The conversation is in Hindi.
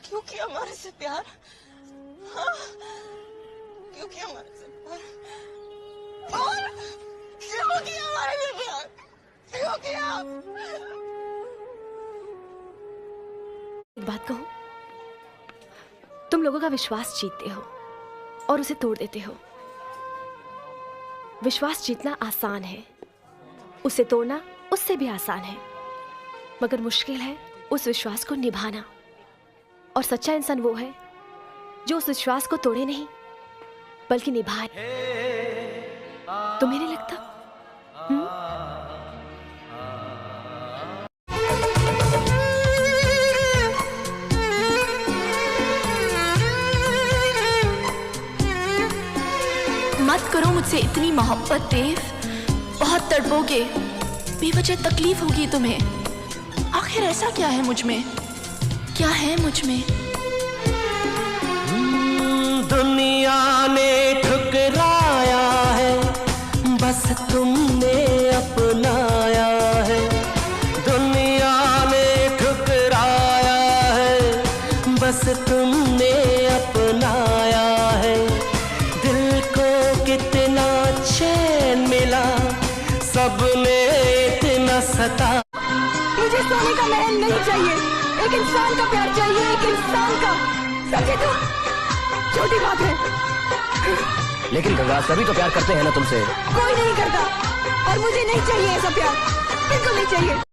क्यों किया हमारे से प्यार? हाँ? क्यों किया हमारे से प्यार? और क्यों किया हमारे से प्यार? क्यों किया? एक बात कहूं, तुम लोगों का विश्वास जीतते हो और उसे तोड़ देते हो। विश्वास जीतना आसान है, उसे तोड़ना उससे भी आसान है, मगर मुश्किल है उस विश्वास को निभाना। और सच्चा इंसान वो है जो उस विश्वास को तोड़े नहीं बल्कि निभाए। तुम्हें नहीं लगता? मत करो मुझसे इतनी मोहब्बत देव, बहुत तड़पोगे, बेवजह तकलीफ होगी तुम्हें। आखिर ऐसा क्या है मुझ में, क्या है मुझ में? दुनिया ने ठुकराया है, बस तुमने अपनाया है। दुनिया ने ठुकराया है, बस तुमने अपनाया है। दिल को कितना चैन मिला, सबने इतना सता। मुझे सोने का महल नहीं चाहिए, एक इंसान का प्यार चाहिए, एक इंसान का। समझे तुम? छोटी बात है। लेकिन गंगा, सभी तो प्यार करते हैं ना तुमसे। कोई नहीं करता, और मुझे नहीं चाहिए ऐसा प्यार, बिल्कुल नहीं चाहिए।